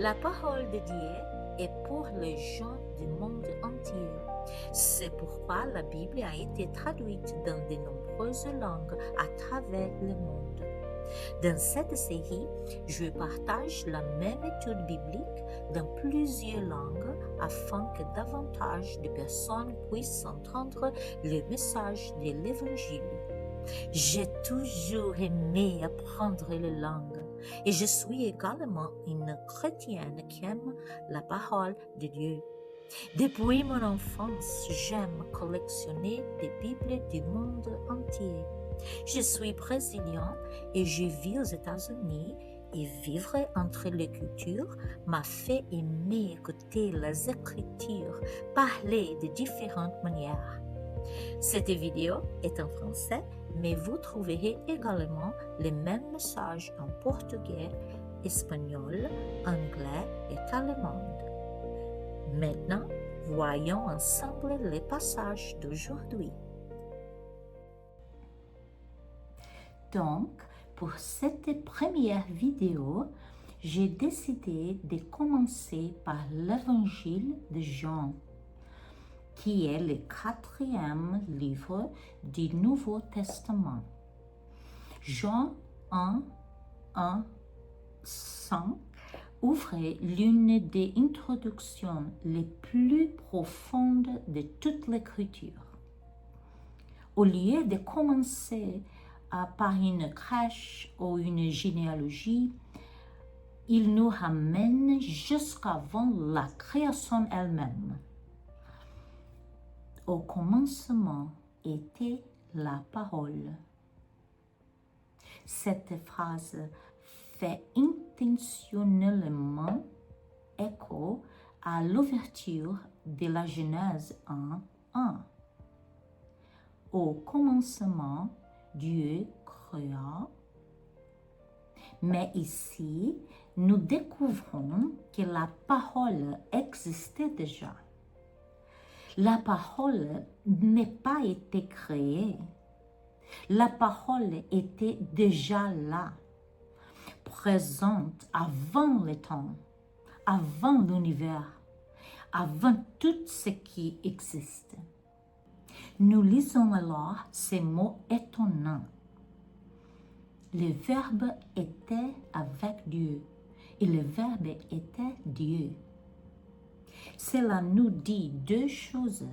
La parole de Dieu est pour les gens du monde entier. C'est pourquoi la Bible a été traduite dans de nombreuses langues à travers le monde. Dans cette série, je partage la même étude biblique dans plusieurs langues afin que davantage de personnes puissent entendre le message de l'Évangile. J'ai toujours aimé apprendre les langues et je suis également une chrétienne qui aime la parole de Dieu. Depuis mon enfance, j'aime collectionner des Bibles du monde entier. Je suis brésilien et je vis aux États-Unis et vivre entre les cultures m'a fait aimer écouter les Écritures parler de différentes manières. Cette vidéo est en français, mais vous trouverez également les mêmes messages en portugais, espagnol, anglais et allemand. Maintenant, voyons ensemble les passages d'aujourd'hui. Donc, pour cette première vidéo, j'ai décidé de commencer par l'Évangile de Jean, qui est le 4e livre du Nouveau Testament. Jean 1, 5 ouvre l'une des introductions les plus profondes de toute l'Écriture. Au lieu de commencer par une crèche ou une généalogie, il nous ramène jusqu'avant la création elle-même. Au commencement était la parole. Cette phrase fait intentionnellement écho à l'ouverture de la Genèse 1. Au commencement, Dieu créa. Mais ici, nous découvrons que la parole existait déjà. La parole n'est pas été créée. La parole était déjà là, présente avant le temps, avant l'univers, avant tout ce qui existe. Nous lisons alors ces mots étonnants. Le Verbe était avec Dieu et le Verbe était Dieu. Cela nous dit deux choses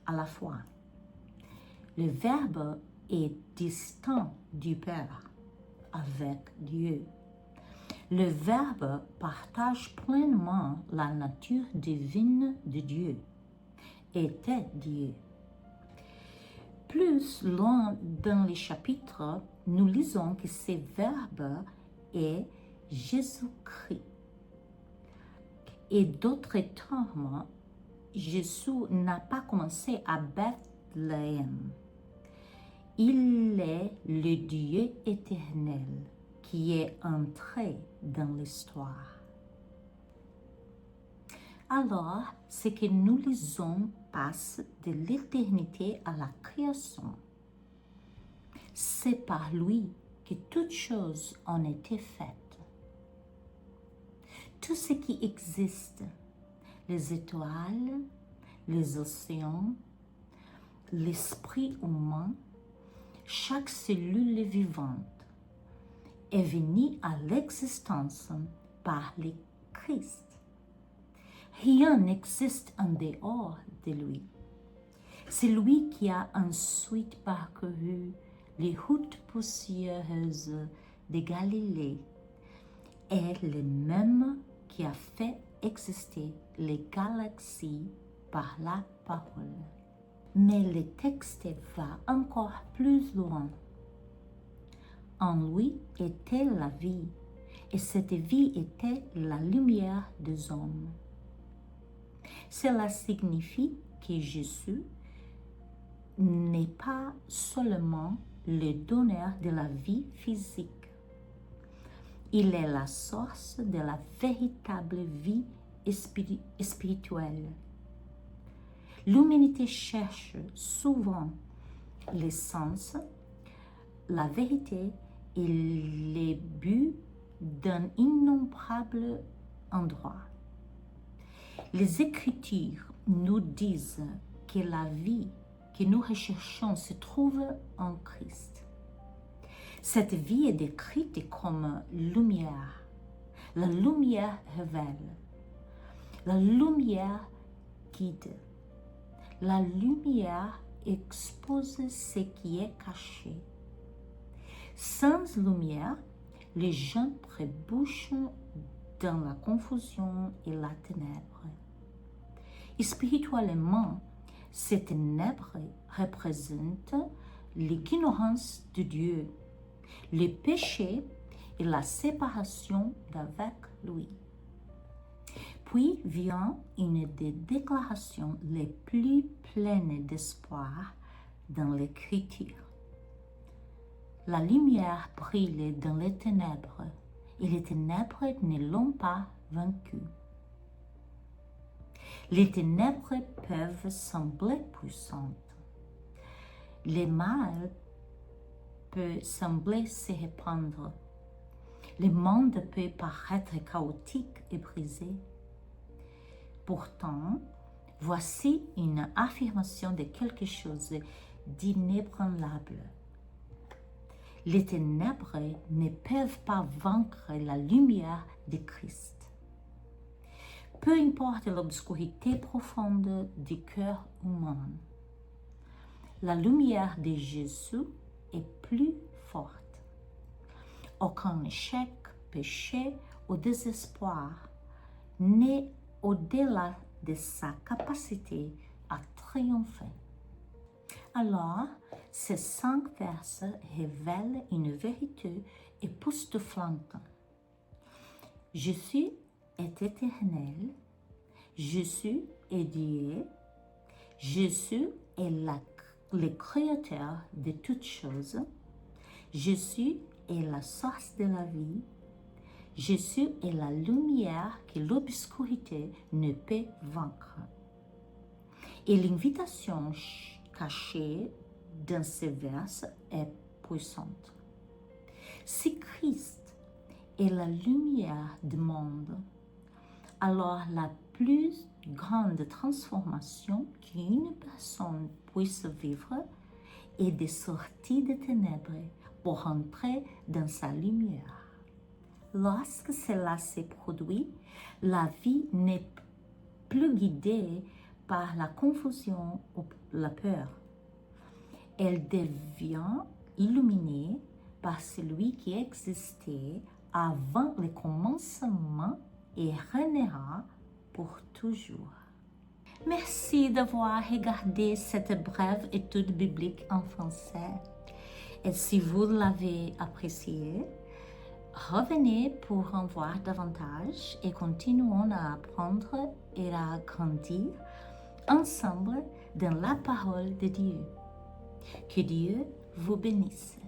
à la fois. Le Verbe est distinct du Père avec Dieu. Le Verbe partage pleinement la nature divine de Dieu, était Dieu. Plus loin dans les chapitres, nous lisons que ce Verbe est Jésus-Christ. Et d'autres termes, Jésus n'a pas commencé à Bethléem. Il est le Dieu éternel qui est entré dans l'histoire. Alors, ce que nous lisons passe de l'éternité à la création. C'est par lui que toutes choses ont été faites. Tout ce qui existe, les étoiles, les océans, l'esprit humain, chaque cellule vivante est venue à l'existence par le Christ. Rien n'existe en dehors de lui. C'est lui qui a ensuite parcouru les routes poussiéreuses de Galilée et le même qui a fait exister les galaxies par la parole. Mais le texte va encore plus loin. En lui était la vie, et cette vie était la lumière des hommes. Cela signifie que Jésus n'est pas seulement le donneur de la vie physique. Il est la source de la véritable vie spirituelle. L'humanité cherche souvent l'essence, la vérité et les buts d'un innombrable endroit. Les Écritures nous disent que la vie que nous recherchons se trouve en Christ. Cette vie est décrite comme lumière. La lumière révèle. La lumière guide. La lumière expose ce qui est caché. Sans lumière, les gens trébuchent dans la confusion et la ténèbre. Spirituellement, ces ténèbres représentent l'ignorance de Dieu, le péché et la séparation d'avec lui. Puis vient une des déclarations les plus pleines d'espoir dans l'Écriture. La lumière brille dans les ténèbres, et les ténèbres ne l'ont pas vaincue. Les ténèbres peuvent sembler puissantes. Le mal peut sembler se répandre. Le monde peut paraître chaotique et brisé. Pourtant, voici une affirmation de quelque chose d'inébranlable. Les ténèbres ne peuvent pas vaincre la lumière de Christ. Peu importe l'obscurité profonde du cœur humain, la lumière de Jésus est plus forte. Aucun échec, péché ou désespoir n'est au-delà de sa capacité à triompher. Alors, ces 5 versets révèlent une vérité époustouflante. Jésus est éternel, Jésus est Dieu, Jésus est le créateur de toutes choses, Jésus est la source de la vie, Jésus est la lumière que l'obscurité ne peut vaincre. Et l'invitation cachée dans ces versets est puissante. Si Christ est la lumière du monde, alors la plus grande transformation qu'une personne puisse vivre est de sortir des ténèbres pour entrer dans sa lumière. Lorsque cela se produit, la vie n'est plus guidée par la confusion ou la peur. Elle devient illuminée par celui qui existait avant le commencement et régnera pour toujours. Merci d'avoir regardé cette brève étude biblique en français. Et si vous l'avez apprécié, revenez pour en voir davantage et continuons à apprendre et à grandir ensemble dans la parole de Dieu. Que Dieu vous bénisse.